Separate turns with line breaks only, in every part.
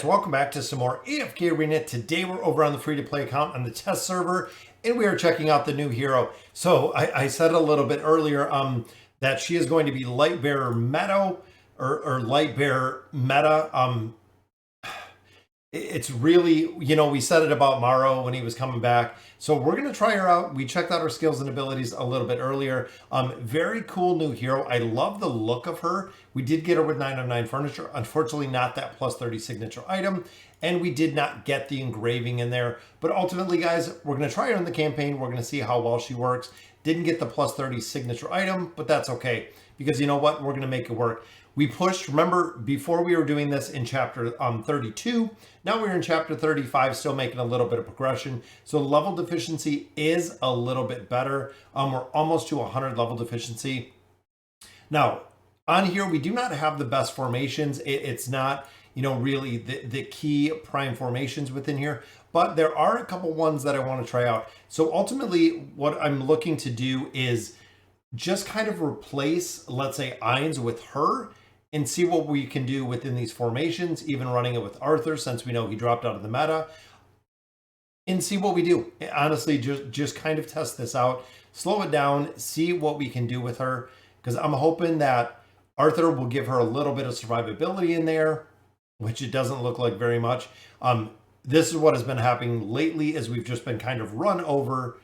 guys, welcome back to some more AFK Arena. Today we're over on the free-to-play account on the test server, and we are checking out the new hero. So I said a little bit earlier that she is going to be Lightbearer Meta, or Lightbearer Meta. It's really, we said it about Morrow when he was coming back. So we're going to try her out. We checked out her skills and abilities a little bit earlier. Very cool new hero. I love the look of her. We did get her with 9 of 9 furniture. Unfortunately, not that plus 30 signature item. And we did not get the engraving in there. But ultimately, guys, we're going to try her in the campaign. We're going to see how well she works. Didn't get the plus 30 signature item, but that's okay. Because you know what? We're going to make it work. We pushed, remember, before we were doing this in chapter 32, now we're in chapter 35, still making a little bit of progression. So level deficiency is a little bit better. We're almost to 100 level deficiency. Now, on here, we do not have the best formations. It's not, really the key prime formations within here, but there are a couple ones that I want to try out. So ultimately, what I'm looking to do is just kind of replace, let's say, Ainz with her, and see what we can do within these formations, even running it with Arthur, since we know he dropped out of the meta, and see what we do. Honestly, just kind of test this out, slow it down, see what we can do with her, because I'm hoping that Arthur will give her a little bit of survivability in there, which it doesn't look like very much. This is what has been happening lately, as we've just been kind of run over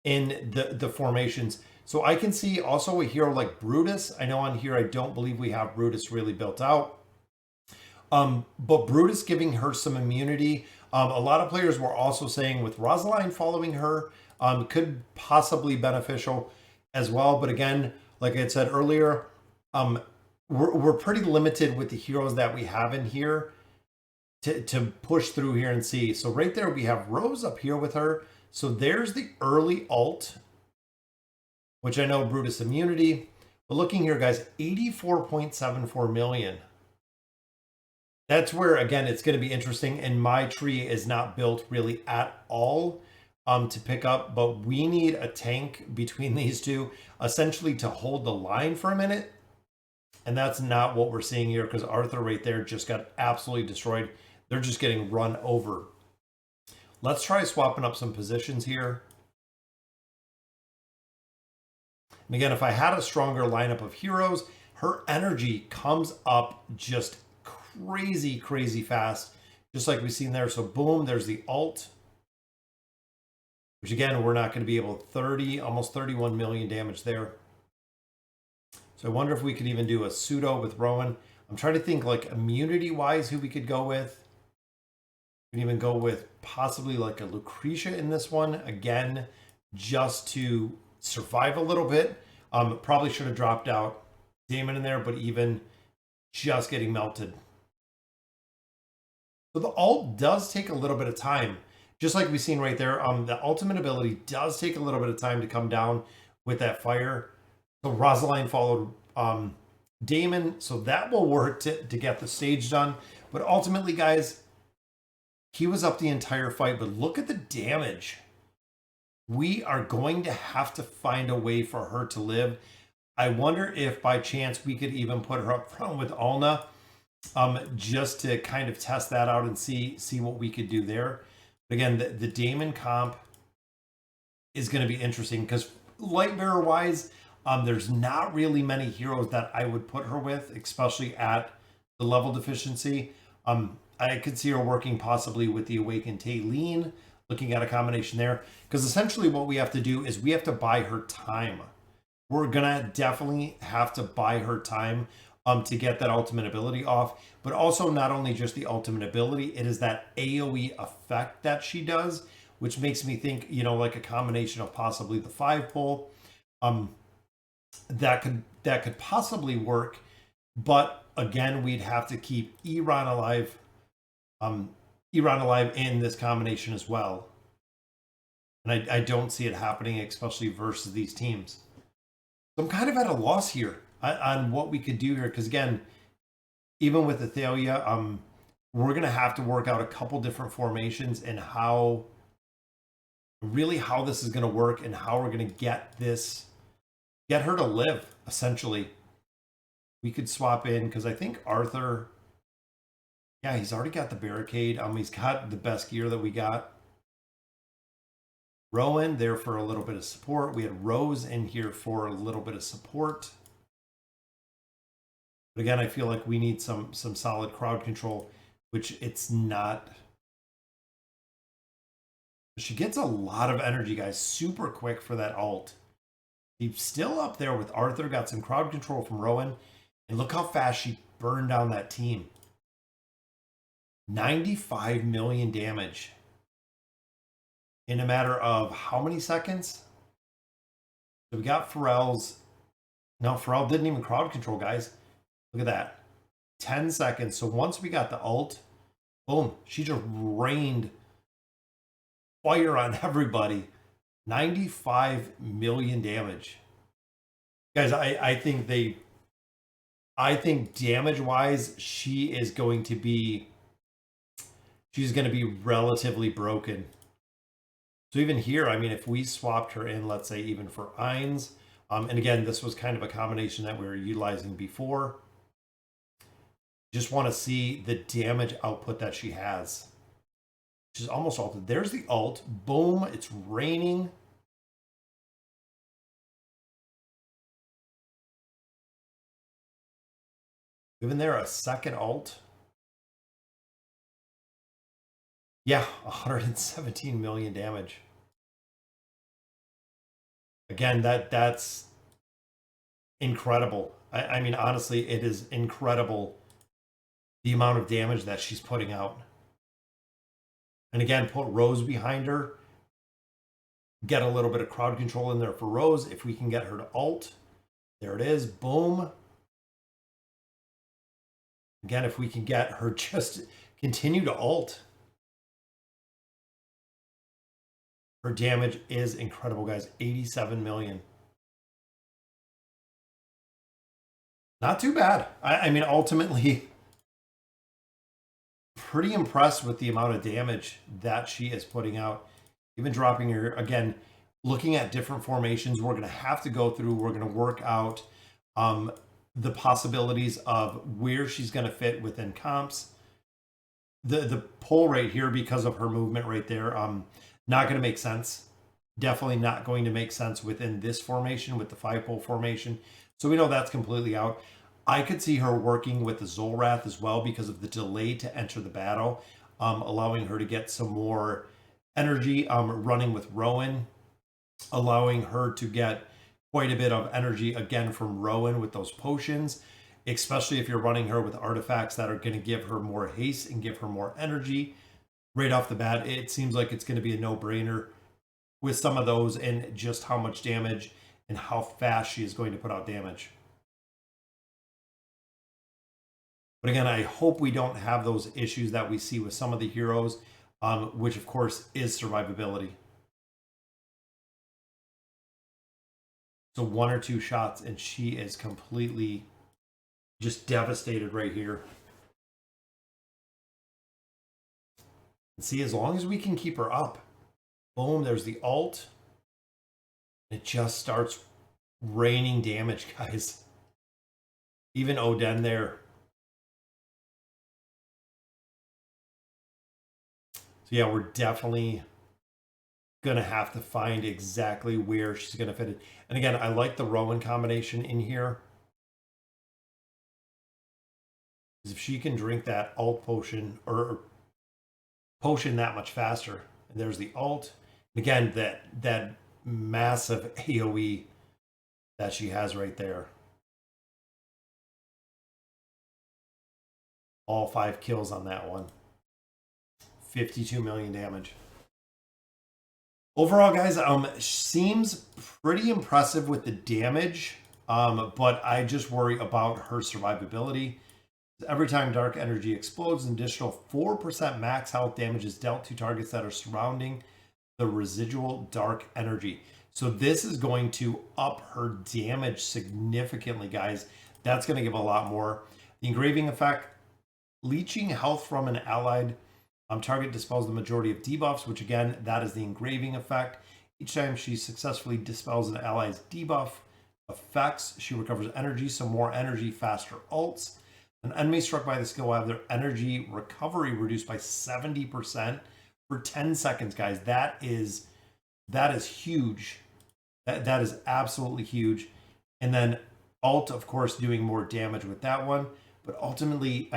in the formations. So I can see also a hero like Brutus. I know on here, I don't believe we have Brutus really built out. But Brutus giving her some immunity. A lot of players were also saying with Rosaline following her, could possibly beneficial as well. But again, like I had said earlier, we're pretty limited with the heroes that we have in here to push through here and see. So right there, we have Rose up here with her. So there's the early ult, which I know Brutus immunity. But looking here, guys, 84.74 million. That's where, again, it's going to be interesting. And my tree is not built really at all to pick up. But we need a tank between these two, essentially to hold the line for a minute. And that's not what we're seeing here, because Arthur right there just got absolutely destroyed. They're just getting run over. Let's try swapping up some positions here. And again, if I had a stronger lineup of heroes, her energy comes up just crazy, crazy fast, just like we've seen there. So boom, there's the ult, which again, we're not going to be able to almost 31 million damage there. So I wonder if we could even do a pseudo with Rowan. I'm trying to think like immunity wise, who we could go with. We can even go with possibly like a Lucretia in this one, again, just to survive a little bit. Probably should have dropped out Damon in there, but even just getting melted. So the ult does take a little bit of time, just like we've seen right there. The ultimate ability does take a little bit of time to come down with that fire. So Rosaline followed Damon, so that will work to get the stage done. But ultimately, guys, he was up the entire fight, but look at the damage. We are going to have to find a way for her to live. I wonder if by chance we could even put her up front with Alna, just to kind of test that out and see what we could do there. But again, the Damon comp is going to be interesting, because Lightbearer wise, there's not really many heroes that I would put her with, especially at the level deficiency. I could see her working possibly with the Awakened Taylene, looking at a combination there, because essentially what we have to do is we have to buy her time. We're gonna definitely have to buy her time to get that ultimate ability off, but also not only just the ultimate ability, it is that AoE effect that she does, which makes me think, like a combination of possibly the 5-pull, that could possibly work. But again, we'd have to keep Iran alive in this combination as well. And I don't see it happening, especially versus these teams. So I'm kind of at a loss here on what we could do here, because again, even with Athalia, we're going to have to work out a couple different formations and how this is going to work, and how we're going to get her to live, essentially. We could swap in, because I think Arthur Yeah, he's already got the barricade. He's got the best gear that we got. Rowan there for a little bit of support. We had Rose in here for a little bit of support. But again, I feel like we need some solid crowd control, which it's not. She gets a lot of energy, guys, super quick for that ult. He's still up there with Arthur, got some crowd control from Rowan. And look how fast she burned down that team. 95 million damage in a matter of how many seconds? So we got Pharrell's. No, Pharrell didn't even crowd control, guys. Look at that. 10 seconds. So once we got the ult, boom, she just rained fire on everybody. 95 million damage. Guys, I think damage wise, she's going to be relatively broken. So even here, I mean, if we swapped her in, let's say even for Ainz, and again, this was kind of a combination that we were utilizing before. Just want to see the damage output that she has. She's almost ulted. There's the ult. Boom. It's raining. Even there, a second ult. Yeah, 117 million damage. Again, that's incredible. I mean, honestly, it is incredible the amount of damage that she's putting out. And again, put Rose behind her. Get a little bit of crowd control in there for Rose. If we can get her to ult. There it is. Boom. Again, if we can get her just continue to ult. Her damage is incredible, guys. 87 million. Not too bad. I mean, ultimately, pretty impressed with the amount of damage that she is putting out. Even dropping her, again, looking at different formations, we're going to have to go through, we're going to work out the possibilities of where she's going to fit within comps. The pull right here, because of her movement right there, not going to make sense. Definitely not going to make sense within this formation, with the 5-pole formation. So we know that's completely out. I could see her working with the Zolrath as well because of the delay to enter the battle, allowing her to get some more energy, running with Rowan, allowing her to get quite a bit of energy again from Rowan with those potions, especially if you're running her with artifacts that are going to give her more haste and give her more energy. Right off the bat, it seems like it's going to be a no-brainer with some of those and just how much damage and how fast she is going to put out damage. But again, I hope we don't have those issues that we see with some of the heroes, which of course is survivability. So 1 or 2 shots and she is completely just devastated right here. And see, as long as we can keep her up, boom, there's the ult. It just starts raining damage, guys. Even Oden there. So yeah, we're definitely going to have to find exactly where she's going to fit it. And again, I like the Rowan combination in here. Because if she can drink that ult potion, or potion that much faster. And there's the ult. Again, that massive AoE that she has right there. All 5 kills on that one. 52 million damage. Overall, guys, seems pretty impressive with the damage, but I just worry about her survivability. Every time dark energy explodes, an additional 4% max health damage is dealt to targets that are surrounding the residual dark energy. So this is going to up her damage significantly, guys. That's going to give a lot more. The engraving effect, leeching health from an allied target dispels the majority of debuffs, which again, that is the engraving effect. Each time she successfully dispels an ally's debuff effects, she recovers energy, so more energy, faster ults. An enemy struck by the skill will have their energy recovery reduced by 70% for 10 seconds, guys. That is huge. That is absolutely huge. And then ult, of course, doing more damage with that one. But ultimately,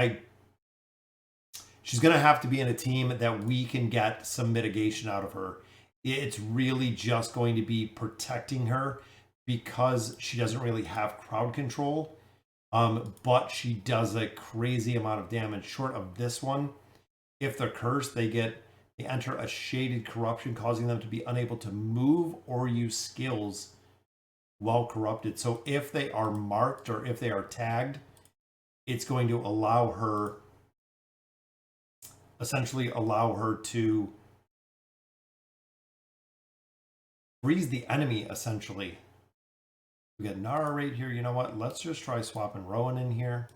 she's going to have to be in a team that we can get some mitigation out of her. It's really just going to be protecting her because she doesn't really have crowd control. But she does a crazy amount of damage short of this one. If they're cursed, they enter a shaded corruption, causing them to be unable to move or use skills while corrupted. So if they are marked or if they are tagged, it's going to essentially allow her to freeze the enemy, essentially. We got Nara right here. You know what? Let's just try swapping Rowan in here.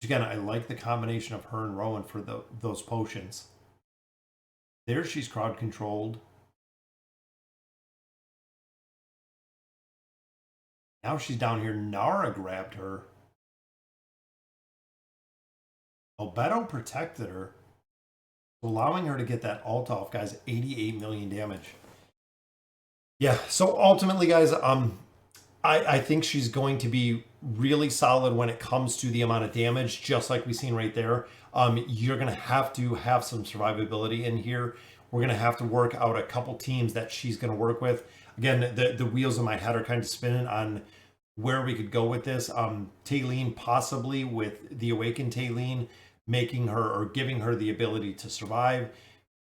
Again, I like the combination of her and Rowan for those potions. There, she's crowd controlled. Now she's down here. Nara grabbed her. Albedo protected her, allowing her to get that ult off, guys. 88 million damage. Yeah, so ultimately, guys, I think she's going to be really solid when it comes to the amount of damage, just like we've seen right there. You're going to have some survivability in here. We're going to have to work out a couple teams that she's going to work with. Again, the wheels in my head are kind of spinning on where we could go with this. Taylene, possibly with the Awakened Taylene, making her or giving her the ability to survive.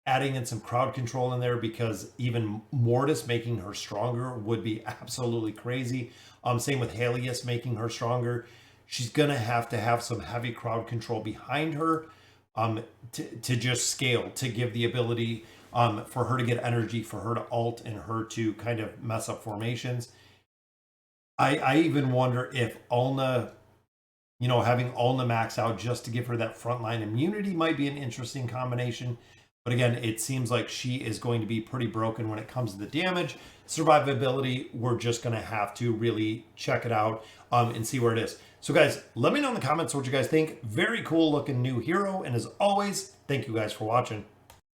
Adding in some crowd control in there, because even Mortis making her stronger would be absolutely crazy. Same with Helios making her stronger. She's going to have some heavy crowd control behind her to just scale, to give the ability for her to get energy, for her to ult, and her to kind of mess up formations. I even wonder if Ulna, having Ulna max out just to give her that frontline immunity might be an interesting combination. But again, it seems like she is going to be pretty broken when it comes to the damage. Survivability, we're just going to have to really check it out and see where it is. So guys, let me know in the comments what you guys think. Very cool looking new hero. And as always, thank you guys for watching.